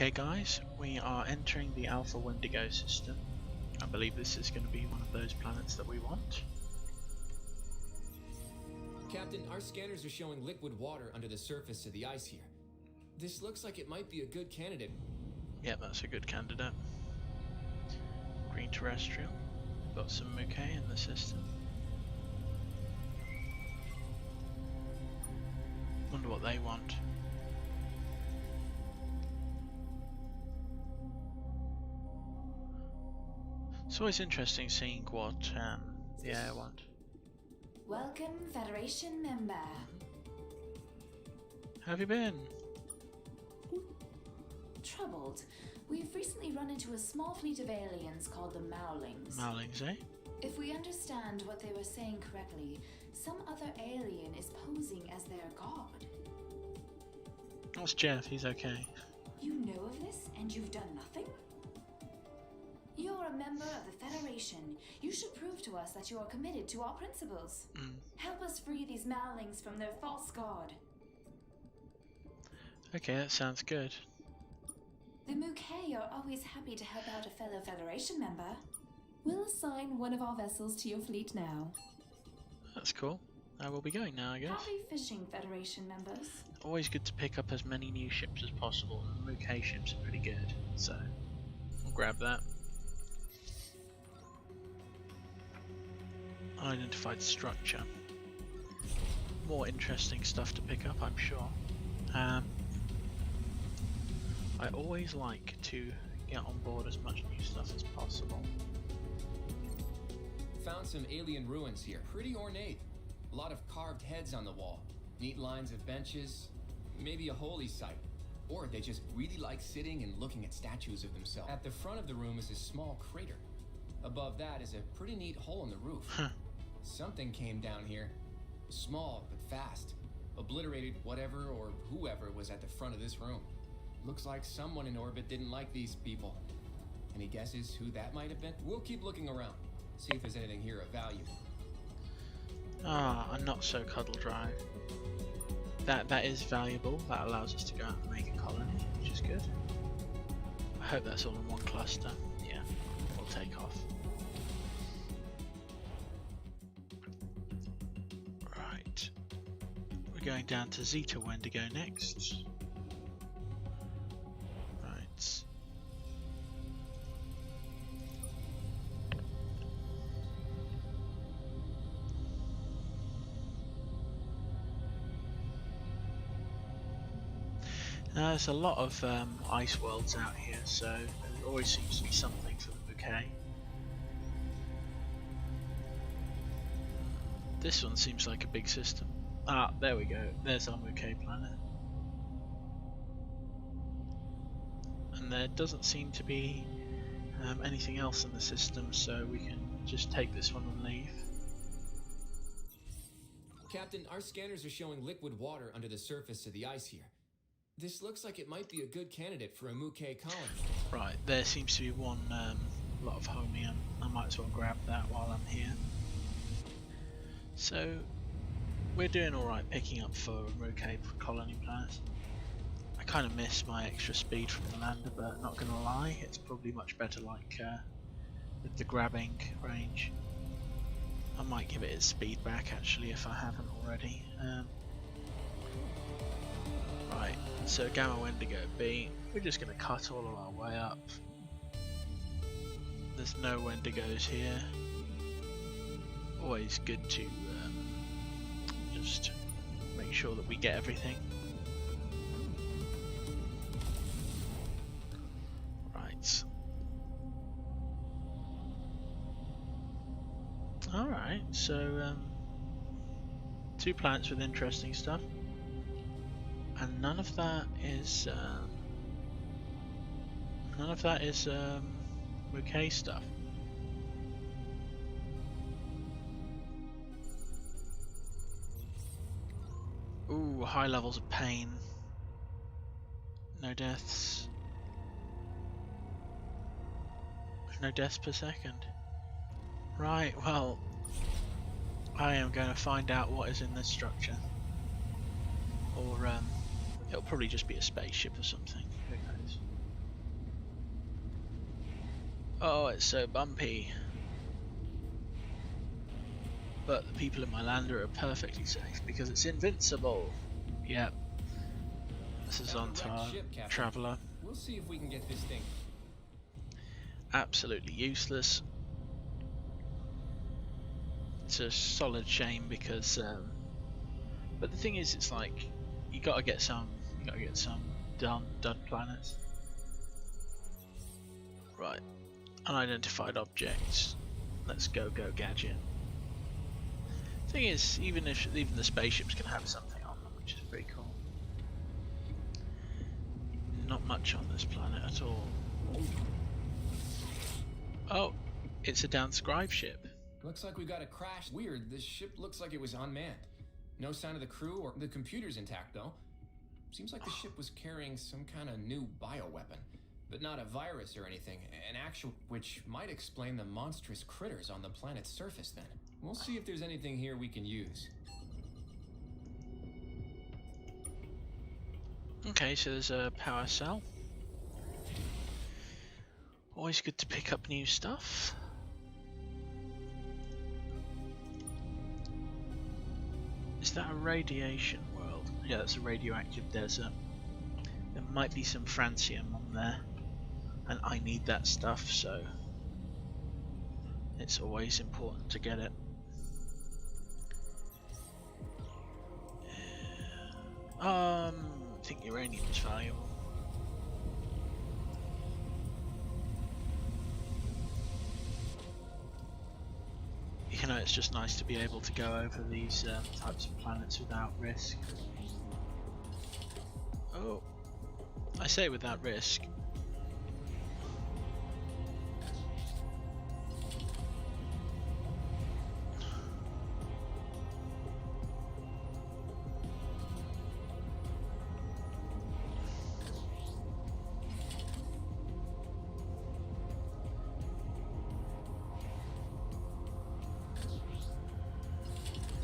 Okay guys, we are entering the Alpha Wendigo system. I believe this is going to be one of those planets that we want. Captain, our scanners are showing liquid water under the surface of the ice here. This looks like it might be a good candidate. Yep, that's a good candidate. Green terrestrial. Got some Mukay in the system. Wonder what they want. It's always interesting seeing what the air want. Welcome, Federation member. How have you been? Troubled. We've recently run into a small fleet of aliens called the Moawlings. Moawlings, eh? If we understand what they were saying correctly, some other alien is posing as their god. That's Jeff, he's okay. You know of this and you've done nothing? You're a member of the Federation. You should prove to us that you are committed to our principles. Help us free these Moawlings from their false god. Okay, that sounds good. The Mukay are always happy to help out a fellow Federation member. We'll assign one of our vessels to your fleet now. That's cool. I will be going now, I guess. Happy fishing, Federation members. Always good to pick up as many new ships as possible. The Mukay ships are pretty good, so we'll grab that. Unidentified structure. More interesting stuff to pick up, I'm sure. I always like to get on board as much new stuff as possible. Found some alien ruins here. Pretty ornate. A lot of carved heads on the wall. Neat lines of benches. Maybe a holy site. Or they just really like sitting and looking at statues of themselves. At the front of the room is a small crater. Above that is a pretty neat hole in the roof. Something came down here. Small, but fast. Obliterated whatever or whoever was at the front of this room. Looks like someone in orbit didn't like these people. Any guesses who that might have been? We'll keep looking around. See if there's anything here of value. Ah, a not so cuddle drive. That is valuable. That allows us to go out and make a colony, which is good. I hope that's all in one cluster. Yeah, we'll take off. Right. We're going down to Zeta Wendigo next. Right. Now there's a lot of ice worlds out here, so there always seems to be something for the Mukay. This one seems like a big system. Ah, there we go. There's our Mukay planet. And there doesn't seem to be anything else in the system, so we can just take this one and leave. Captain, our scanners are showing liquid water under the surface of the ice here. This looks like it might be a good candidate for a Mukay colony. Right, there seems to be one lot of homium. I might as well grab that while I'm here. So, we're doing alright picking up for Mukay colony planets. I kind of miss my extra speed from the lander, but not gonna lie, it's probably much better like with the grabbing range. I might give it its speed back actually if I haven't already. Right, so Gamma Wendigo B, we're just going to cut all of our way up. There's no Wendigos here. Always good to just make sure that we get everything. Right. Alright, so 2 planets with interesting stuff. And none of that is Mukay stuff. Ooh, high levels of pain. No deaths. No deaths per second. Right, well, I am going to find out what is in this structure. Or it'll probably just be a spaceship or something. Who knows? Oh, it's so bumpy. But the people in my lander are perfectly safe because it's invincible. Yep. This is on our traveller. We'll see if we can get this thing. Absolutely useless. It's a solid shame but the thing is, it's like you gotta get some dud planets. Right, unidentified objects. Let's go gadget. Thing is, even the spaceships can have something on them, which is pretty cool. Not much on this planet at all. Oh, it's a down Scryve ship. Looks like we got a crash. Weird, this ship looks like it was unmanned. No sign of the crew or the computer's intact though. Seems like the ship was carrying some kind of new bioweapon, but not a virus or anything, an actual, which might explain the monstrous critters on the planet's surface then. We'll see if there's anything here we can use. Okay, so there's a power cell. Always good to pick up new stuff. Is that a radiation world? Yeah, that's a radioactive desert. There might be some francium on there, and I need that stuff, so it's always important to get it. I think uranium is valuable. You know, it's just nice to be able to go over these types of planets without risk. Oh, I say without risk.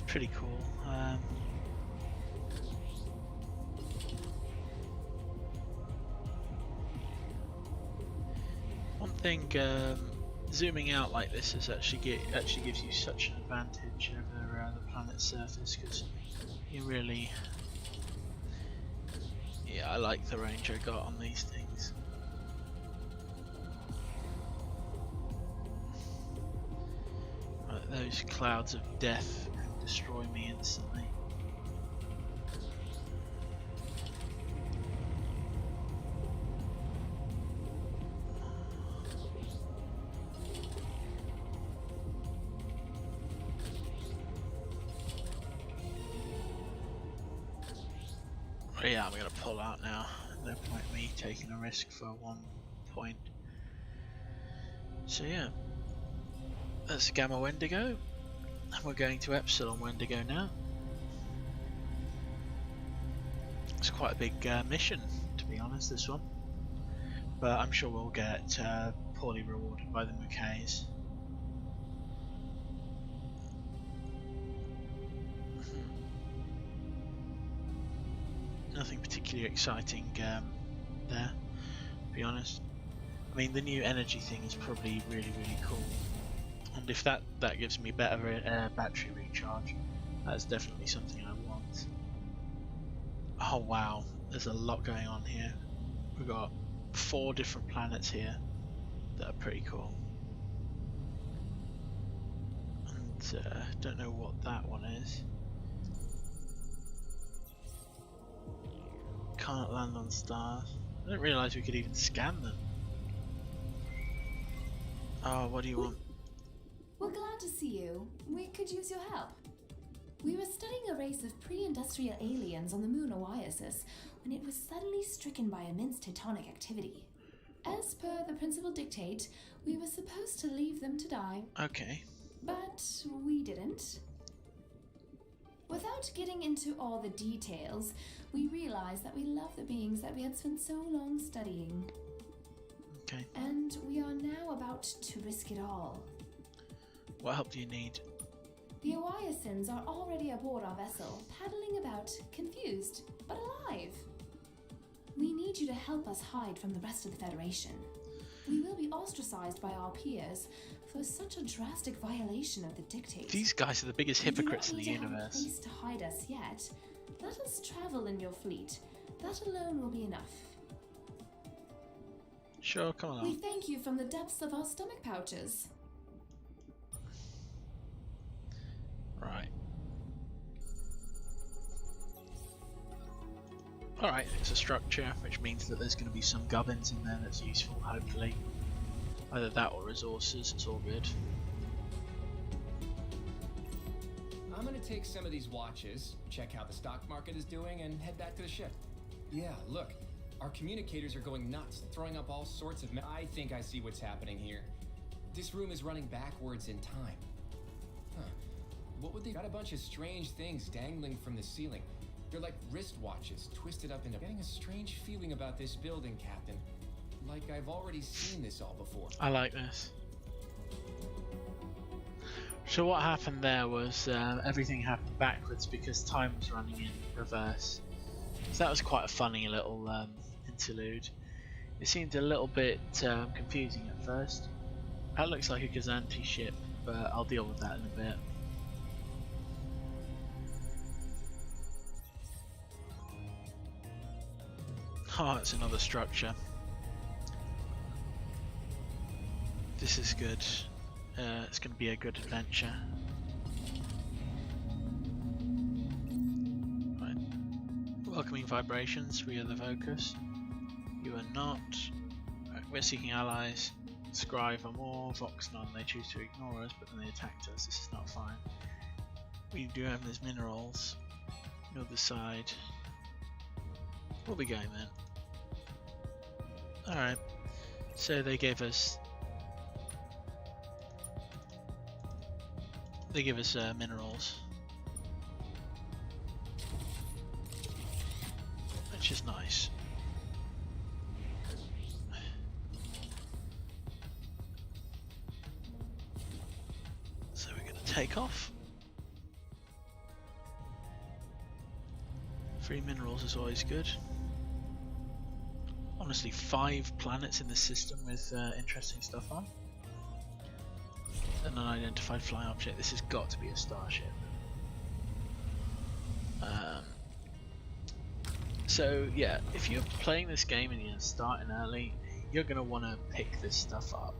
Pretty cool. One thing, zooming out like this is actually gives you such an advantage over the planet's surface, because you really, yeah, I like the range I got on these things. Right, those clouds of death destroy me instantly. Oh yeah, I'm gonna pull out now. No point me taking a risk for 1 point. So yeah, that's Gamma Wendigo. And we're going to Epsilon Wendigo now. It's quite a big mission, to be honest, this one. But I'm sure we'll get poorly rewarded by the Mukays. Nothing particularly exciting there, to be honest. I mean, the new energy thing is probably really cool. And if that gives me better battery recharge, that's definitely something I want. Oh wow, there's a lot going on here. We've got 4 different planets here that are pretty cool. And don't know what that one is. Can't land on stars. I didn't realise we could even scan them. Oh, what do you want? We're glad to see you. We could use your help. We were studying a race of pre-industrial aliens on the moon Woyaging when it was suddenly stricken by immense tectonic activity. As per the principal dictate, we were supposed to leave them to die. Okay. But we didn't. Without getting into all the details, we realized that we love the beings that we had spent so long studying. Okay. And we are now about to risk it all. What help do you need? The Woyagings are already aboard our vessel, paddling about, confused, but alive. We need you to help us hide from the rest of the Federation. We will be ostracized by our peers for such a drastic violation of the dictates. These guys are the biggest hypocrites in the universe. We do not need to have a place to hide us yet. Let us travel in your fleet. That alone will be enough. Sure, come along. We thank you from the depths of our stomach pouches. Right. Alright, it's a structure, which means that there's going to be some gubbins in there that's useful, hopefully. Either that or resources, it's all good. I'm gonna take some of these watches, check how the stock market is doing, and head back to the ship. Yeah, look, our communicators are going nuts, throwing up all sorts of I think I see what's happening here. This room is running backwards in time. Huh. What would they got a bunch of strange things dangling from the ceiling. They're like wristwatches, twisted up into getting a strange feeling about this building, Captain. Like I've already seen this all before. I like this. So what happened there was everything happened backwards because time was running in reverse. So that was quite a funny little interlude. It seemed a little bit confusing at first. That looks like a Gazanti ship, but I'll deal with that in a bit. Oh, it's another structure. This is good. It's going to be a good adventure. Right. Welcoming vibrations, we are the focus. You are not. Right. We're seeking allies. Scryve are more. Vox none. They choose to ignore us, but then they attacked us. This is not fine. We do have these minerals. The other side. We'll be going then. Alright. So they gave us. They give us minerals, which is nice. So we're going to take off. Free minerals is always good. Honestly, 5 planets in the system with interesting stuff on. An unidentified flying object. This has got to be a starship. So yeah, if you're playing this game and you're starting early, you're going to want to pick this stuff up.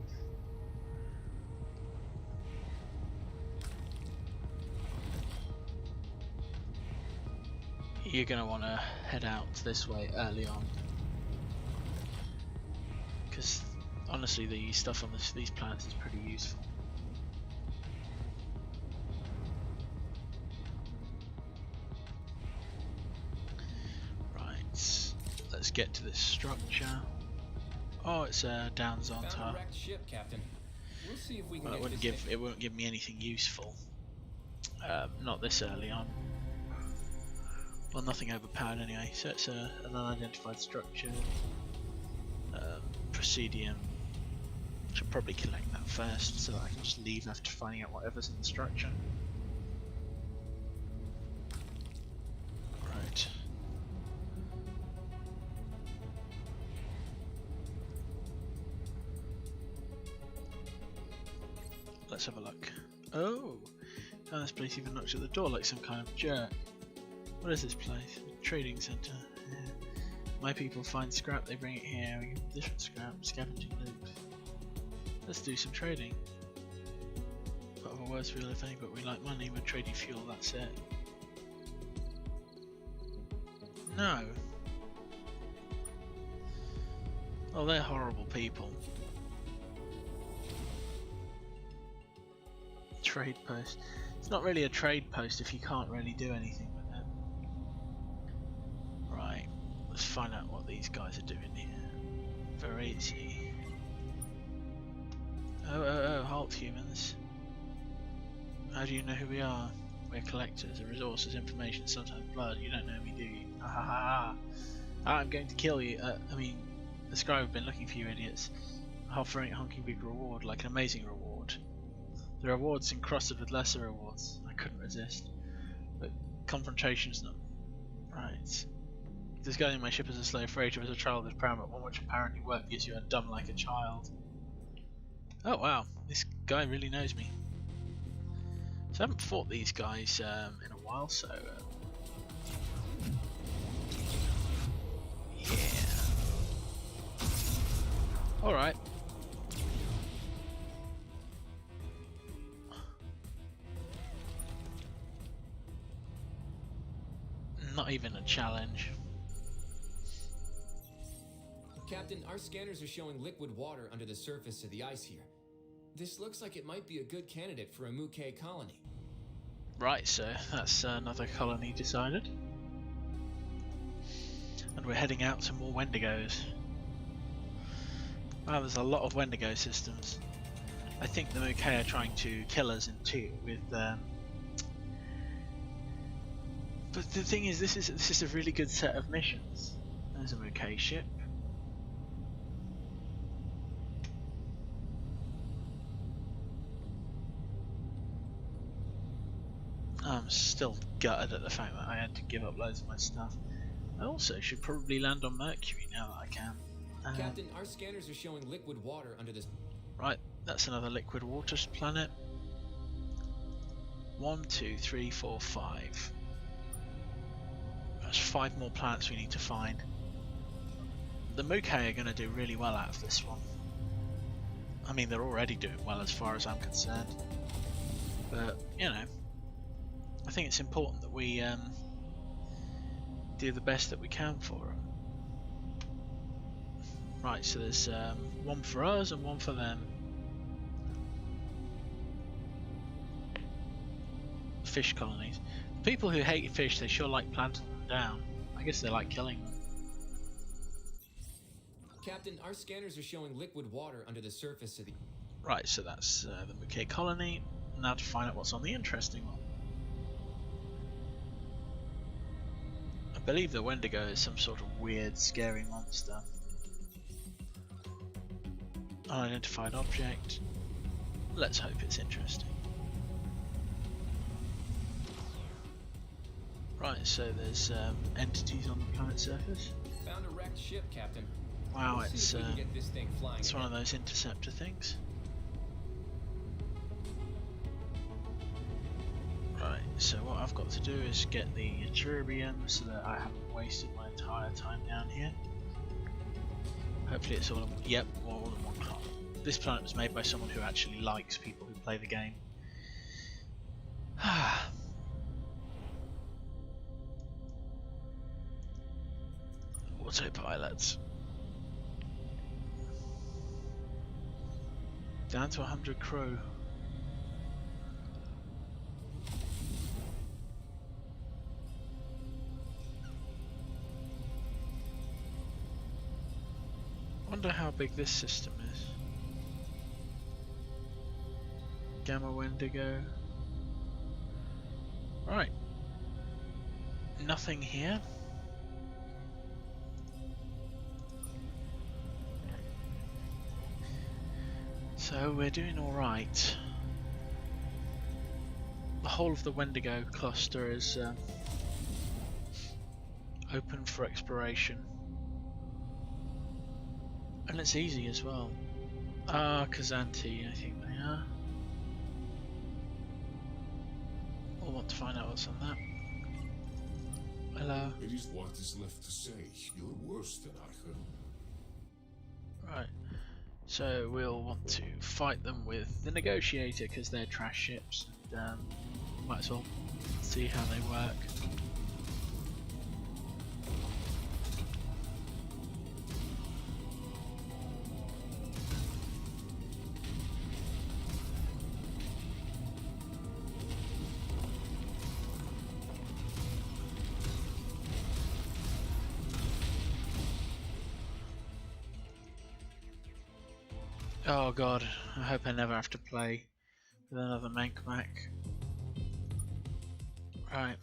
You're going to want to head out this way early on. Because honestly, the stuff on these planets is pretty useful. Let's get to this structure. Oh, it's a down Zontar. Found a wrecked ship, Captain. We'll see if we can well, it won't give me anything useful. Not this early on. Well, nothing overpowered anyway. So it's an unidentified structure. Presidium. Should probably collect that first, so that I can just leave after finding out whatever's in the structure. Right. Let's have a look. Oh! Now this place even knocks at the door like some kind of jerk. What is this place? A trading centre. Yeah. My people find scrap, they bring it here, we give them different scrap, scavenging loot. Let's do some trading. But of a worse real if any, but we like money, we're trading fuel, that's it. No! Oh, they're horrible people. Trade post. It's not really a trade post if you can't really do anything with it. Right, let's find out what these guys are doing here. Very easy. Oh, halt humans. How do you know who we are? We're collectors of resources, information, sometimes blood. You don't know me, do you? Ha ha ha ha! I'm going to kill you. I mean, the Scryve have been looking for you idiots. Offering a honking big reward, like an amazing reward. The rewards encrusted with lesser rewards. I couldn't resist. But confrontation's not right. Disguising my ship as a slave freighter as a childish pram, but one which apparently worked gives you a dumb like a child. Oh wow, this guy really knows me. So I haven't fought these guys in a while, so yeah. Alright. Not even a challenge. Captain, our scanners are showing liquid water under the surface of the ice here. This looks like it might be a good candidate for a Mukay colony. Right, so that's another colony decided. And we're heading out to more Wendigos. Wow, there's a lot of Wendigo systems. I think the Mukay are trying to kill us in two with but the thing is, this is a really good set of missions. There's a Mukay ship. I'm still gutted at the fact that I had to give up loads of my stuff. I also should probably land on Mercury now that I can. Captain, our scanners are showing liquid water under this. Right, that's another liquid water planet. 1, 2, 3, 4, 5. There's 5 more planets we need to find. The Mukay are going to do really well out of this one. I mean, they're already doing well as far as I'm concerned. But, you know, I think it's important that we do the best that we can for them. Right, so there's one for us and one for them. Fish colonies. People who hate fish, they sure like planting them down. I guess they like killing them. Captain, our scanners are showing liquid water under the surface of the... Right, so that's the Mukay colony. Now to find out what's on the interesting one. I believe the Wendigo is some sort of weird, scary monster. Unidentified object. Let's hope it's interesting. Right, so there's entities on the planet's surface. Found a wrecked ship, Captain. Wow, Let's see if we can get this thing flying it's one of again. those interceptor things. Right, so what I've got to do is get the ytterbium so that I haven't wasted my entire time down here. Hopefully it's all in, yep, all in one column. This planet was made by someone who actually likes people who play the game. Autopilots. Down to 100 crew. Wonder how big this system is. Gamma Wendigo. Right. Nothing here. So we're doing alright. The whole of the Wendigo cluster is open for exploration. And it's easy as well. Kazanti, I think they are. We'll want to find out what's on that. Hello. It is what is left to say. You're worse than I heard. Right. So we'll want to fight them with the Negotiator because they're trash ships. And might as well see how they work. Oh god, I hope I never have to play with another Mankmak. Right.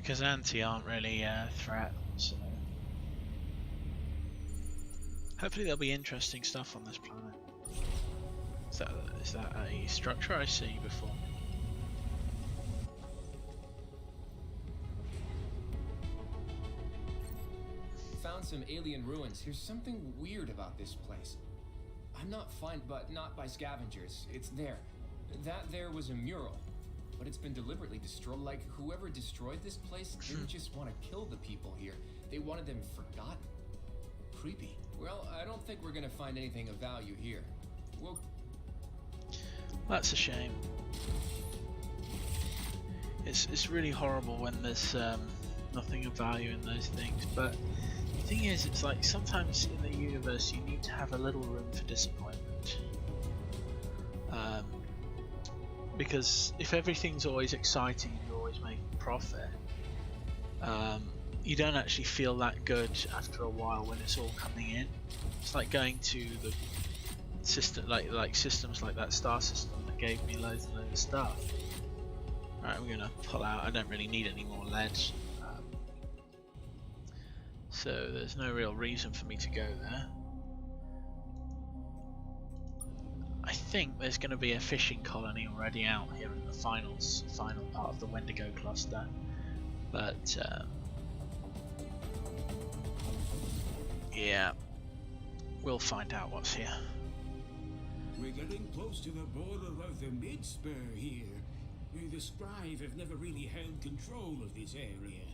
Because anti aren't really a threat, so hopefully there'll be interesting stuff on this planet. Is that a structure I see before? Found some alien ruins. There's something weird about this place. I'm not fine, but not by scavengers. It's there. That there was a mural, but it's been deliberately destroyed. Like, whoever destroyed this place didn't just want to kill the people here. They wanted them forgotten. Creepy. Well, I don't think we're gonna find anything of value here. Well, that's a shame. It's really horrible when there's nothing of value in those things, but the thing is, it's like sometimes in the universe you need to have a little room for disappointment. Because if everything's always exciting and you're always making profit, you don't actually feel that good after a while when it's all coming in. It's like going to the system, like systems like that star system that gave me loads and loads of stuff. Alright, I'm gonna pull out. I don't really need any more lead, so there's no real reason for me to go there. I think there's going to be a fishing colony already out here in the final part of the Wendigo cluster, but yeah, we'll find out what's here. We're getting close to the border of the Mid-Spur here. The Scryve have never really held control of this area.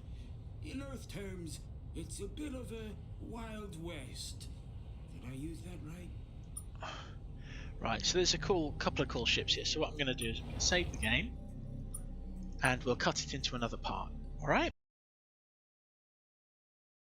In Earth terms, it's a bit of a Wild West. Did I use that right? Right, so there's a couple of cool ships here, so what I'm going to do is I'm going to save the game and we'll cut it into another part. Alright?